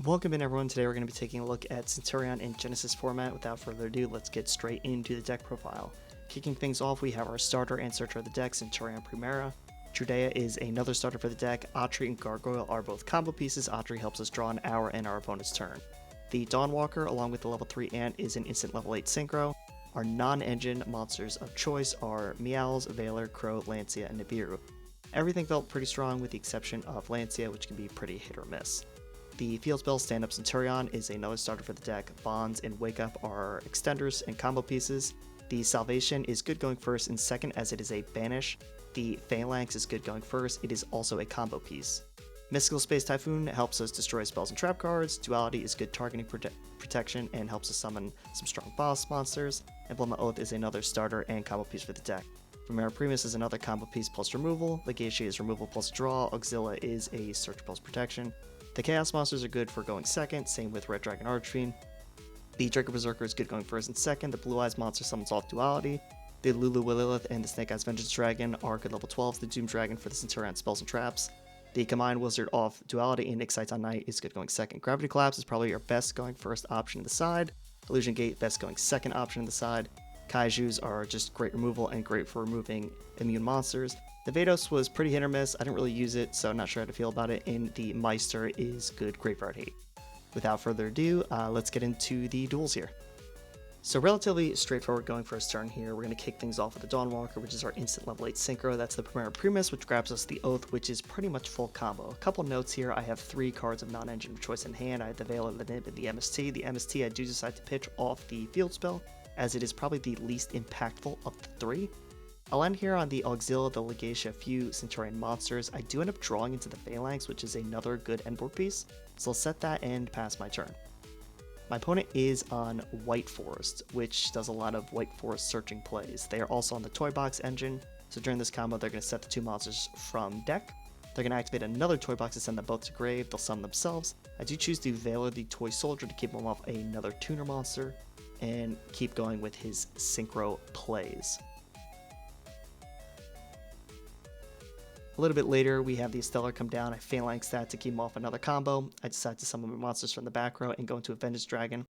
Welcome in everyone. Today we're going to be taking a look at Centur-Ion in Genesys format. Without further ado, let's get straight into the deck profile. Kicking things off, we have our starter and searcher of the deck, Centur-Ion Primera. Trudea is another starter for the deck. Autry and Gargoyle are both combo pieces. Autry helps us draw on our and our opponent's turn. The Dawnwalker, along with the level 3 Ant, is an instant level 8 synchro. Our non-engine monsters of choice are Meowls, Veiler, Crow, Lancia, and Nibiru. Everything felt pretty strong with the exception of Lancia, which can be pretty hit or miss. The field spell Stand-Up Centur-Ion is another starter for the deck. Bonds and Wake Up are extenders and combo pieces. The Salvation is good going first and second as it is a banish. The Phalanx is good going first, it is also a combo piece. Mystical Space Typhoon helps us destroy spells and trap cards. Duality is good targeting protection and helps us summon some strong boss monsters. Emblem of Oath is another starter and combo piece for the deck. Primera Primus is another combo piece plus removal. Legacia is removal plus draw. Auxilla is a search plus protection. The Chaos Monsters are good for going second, same with Red Dragon Archfiend. The Draco Berserker is good going first and second. The Blue Eyes Monster summons off Duality. The Lulu Lilith and the Snake Eyes Vengeance Dragon are good level 12s. The Doom Dragon for the Centur-Ion spells and traps. The Combined Wizard off Duality and Excites on Night is good going second. Gravity Collapse is probably your best going first option to the side. Illusion Gate, best going second option to the side. Kaijus are just great removal and great for removing immune monsters. The Vados was pretty hit or miss. I didn't really use it, so I'm not sure how to feel about it. And the Meister is good Graveyard Hate. Without further ado, let's get into the duels here. So relatively straightforward going first turn here. We're going to kick things off with the Dawnwalker, which is our instant level 8 synchro. That's the Primera Primus, which grabs us the Oath, which is pretty much full combo. A couple notes here. I have 3 cards of non-engine of choice in hand. I have the Veiler, the Nib, and the MST. The MST I do decide to pitch off the field spell, as it is probably the least impactful of the 3. I'll end here on the Auxilla, the Legacia, few Centur-Ion monsters. I do end up drawing into the Phalanx, which is another good endboard piece, so I'll set that and pass my turn. My opponent is on White Forest, which does a lot of White Forest searching plays. They are also on the Toy Box engine, so during this combo they're going to set the 2 monsters from deck. They're going to activate another Toy Box to send them both to grave. They'll summon themselves. I do choose to Veiler the Toy Soldier to keep him off another tuner monster, and keep going with his synchro plays. A little bit later, we have the Stellar come down. I Phalanx that to keep him off another combo. I decide to summon my monsters from the back row and go into a Vengeance Dragon.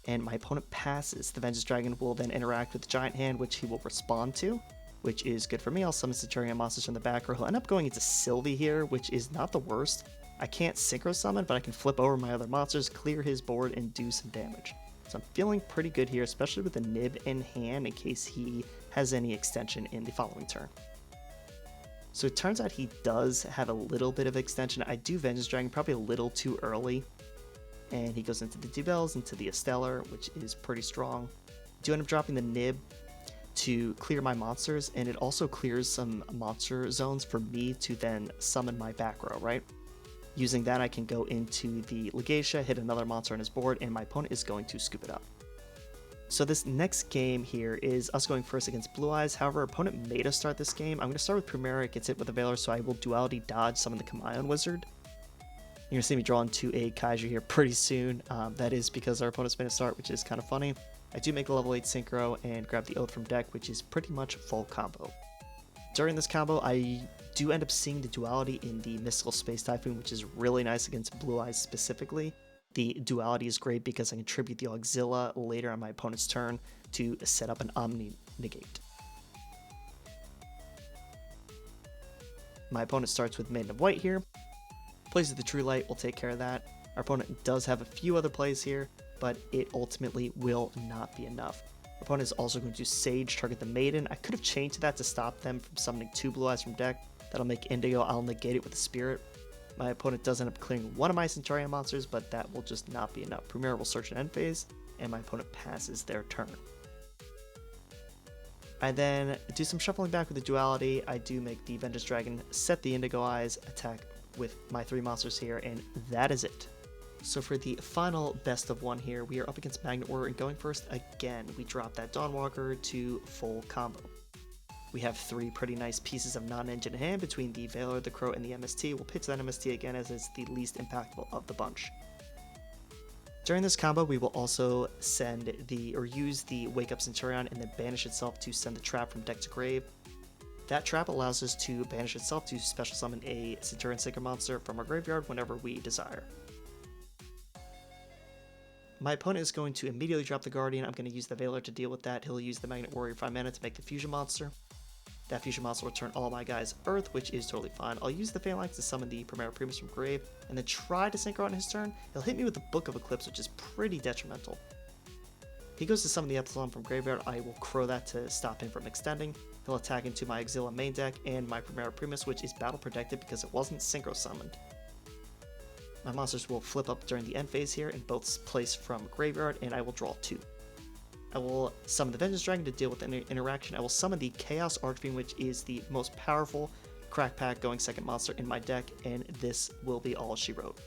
And my opponent passes. The Vengeance Dragon will then interact with the Giant Hand, which he will respond to, which is good for me. I'll summon Centur-Ion monsters from the back row. He'll end up going into Sylvie here, which is not the worst. I can't synchro summon, but I can flip over my other monsters, clear his board, and do some damage. So I'm feeling pretty good here, especially with the Nib in hand in case he has any extension in the following turn. So it turns out he does have a little bit of extension. I do Vengeance Dragon probably a little too early, and he goes into the Dubels, into the Stellar, which is pretty strong. I do end up dropping the Nib to clear my monsters, and it also clears some monster zones for me to then summon my back row, right? Using that, I can go into the Legacia, hit another monster on his board, and my opponent is going to scoop it up. So this next game here is us going first against Blue Eyes. However, our opponent made us start this game. I'm going to start with Primera. It gets hit with a Veiler, so I will Duality dodge summon the Combined Wizard. You're going to see me draw into a Kaiju here pretty soon. That is because our opponent's made a start, which is kind of funny. I do make a level 8 synchro and grab the Oath from deck, which is pretty much full combo. During this combo, I do end up seeing the Duality in the Mystical Space Typhoon, which is really nice against Blue Eyes specifically. The Duality is great because I can tribute the Auxilla later on my opponent's turn to set up an Omni Negate. My opponent starts with Maiden of White here. Plays with the True Light, will take care of that. Our opponent does have a few other plays here, but it ultimately will not be enough. Our opponent is also going to Sage, target the Maiden. I could have changed that to stop them from summoning 2 Blue Eyes from deck. That'll make Indigo. I'll negate it with the Spirit. My opponent does end up clearing one of my Centur-Ion monsters, but that will just not be enough. Primera will search an end phase, and my opponent passes their turn. I then do some shuffling back with the Duality. I do make the Vengeance Dragon, set the Indigo Eyes, attack with my 3 monsters here, and that is it. So for the final best of 1 here, we are up against Magnet Warrior, and going first again, we drop that Dawnwalker to full combo. We have 3 pretty nice pieces of non-engine in hand between the Veiler, the Crow, and the MST. We'll pitch that MST again as it's the least impactful of the bunch. During this combo, we will also use the Wake Up Centur-Ion and then banish itself to send the trap from deck to grave. That trap allows us to banish itself to special summon a Centur-Ion Synchro monster from our graveyard whenever we desire. My opponent is going to immediately drop the Guardian. I'm going to use the Veiler to deal with that. He'll use the Magnet Warrior 5 mana to make the Fusion Monster. That Fusion Monster will turn all my guys Earth, which is totally fine. I'll use the Phalanx to summon the Primera Primus from grave, and then try to Synchro on his turn. He'll hit me with the Book of Eclipse, which is pretty detrimental. He goes to summon the Epsilon from graveyard. I will Crow that to stop him from extending. He'll attack into my Exila main deck and my Primera Primus, which is battle protected because it wasn't Synchro summoned. My monsters will flip up during the end phase here in both place from graveyard, and I will draw 2. I will summon the Vengeance Dragon to deal with an interaction. I will summon the Chaos Archfiend, which is the most powerful crack pack going second monster in my deck, and this will be all she wrote.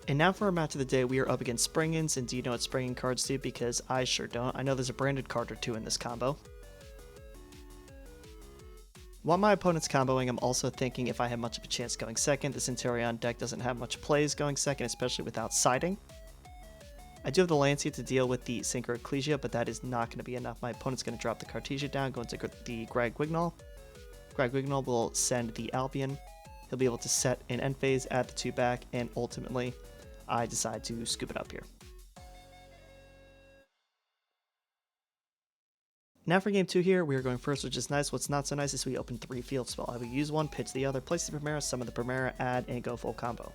And now for our match of the day, we are up against Spring-Ins, and do you know what Spring-In cards do? Because I sure don't. I know there's a branded card or 2 in this combo. While my opponent's comboing, I'm also thinking if I have much of a chance going second. The Centur-Ion deck doesn't have much plays going second, especially without siding. I do have the Lancea to deal with the Synchro Ecclesia, but that is not going to be enough. My opponent's going to drop the Cartesia down, go into the Greg-Wignall. Greg-Wignall will send the Albion. He'll be able to set an end phase, add the 2 back, and ultimately, I decide to scoop it up here. Now for game 2 here, we are going first, which is nice. What's not so nice is we open 3 field spell. I will use one, pitch the other, place the Primera, summon the Primera, add, and go full combo.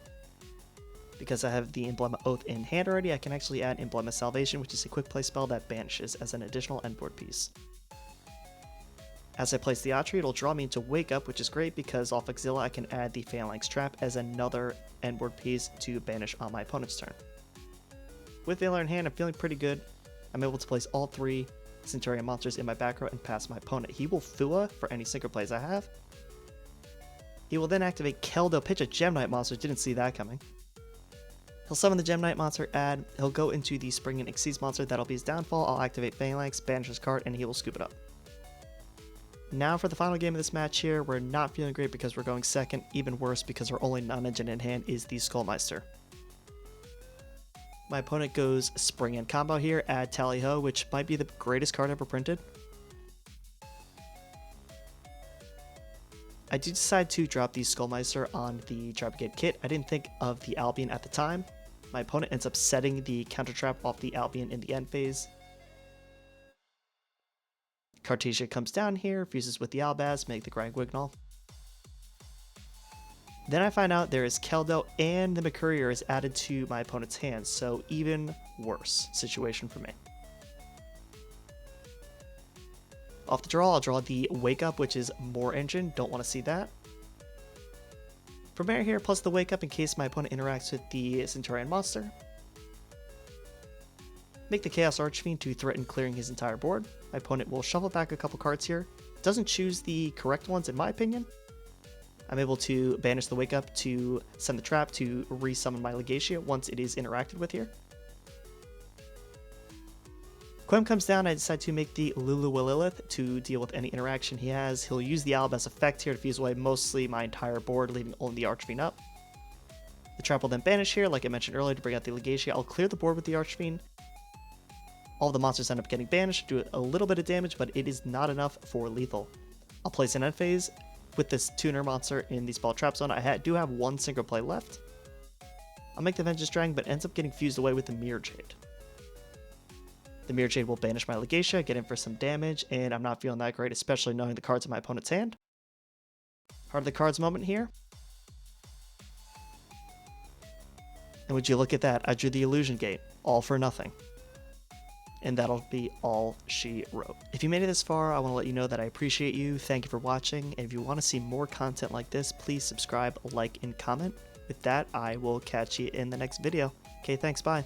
Because I have the Emblema Oath in hand already, I can actually add Emblema Salvation, which is a quick play spell that banishes as an additional endboard piece. As I place the Atri, it'll draw me into Wake Up, which is great because off Exila I can add the Phalanx Trap as another endboard piece to banish on my opponent's turn. With Veiler in hand, I'm feeling pretty good. I'm able to place all 3 Centur-Ion monsters in my back row and pass my opponent. He will Fua for any synchro plays I have. He will then activate Keldo, pitch a Gem Knight monster, didn't see that coming. He'll summon the Gem Knight monster, add, he'll go into the Spring-In Xyz monster, that'll be his downfall. I'll activate Phalanx, banish his card, and he will scoop it up. Now for the final game of this match here, we're not feeling great because we're going second, even worse because our only non-engine in hand is the Skullmeister. My opponent goes Spring-In combo here, add Tally Ho, which might be the greatest card ever printed. I do decide to drop the Skullmeister on the Tri Brigade kit. I didn't think of the Albion at the time. My opponent ends up setting the counter trap off the Albion in the end phase. Cartesia comes down here, fuses with the Albaz, make the Greg-Wignall. Then I find out there is Keldo and the McCourier is added to my opponent's hands, so even worse situation for me. Off the draw, I'll draw the Wake Up, which is more engine, don't want to see that. Primera here, plus the Wake Up in case my opponent interacts with the Centur-Ion monster. Make the Chaos Archfiend to threaten clearing his entire board. My opponent will shuffle back a couple cards here. Doesn't choose the correct ones in my opinion. I'm able to banish the Wake Up to send the trap to resummon my Legatia once it is interacted with here. Quem comes down, I decide to make the Lulu-Lilith to deal with any interaction he has. He'll use the Albaz effect here to fuse away mostly my entire board, leaving only the Archfiend up. The trap will then banish here, like I mentioned earlier, to bring out the Legatia. I'll clear the board with the Archfiend. All the monsters end up getting banished, do a little bit of damage, but it is not enough for lethal. I'll place an end phase with this tuner monster in the spell trap zone. I do have one synchro play left. I'll make the Vengeance Dragon, but ends up getting fused away with the Mirror Jade. The Mirror Jade will banish my Legatia, get in for some damage, and I'm not feeling that great, especially knowing the cards in my opponent's hand. Heart of the cards moment here. And would you look at that, I drew the Illusion Gate, all for nothing. And that'll be all she wrote. If you made it this far, I want to let you know that I appreciate you. Thank you for watching. And if you want to see more content like this, please subscribe, like, and comment. With that, I will catch you in the next video. Okay, thanks, bye.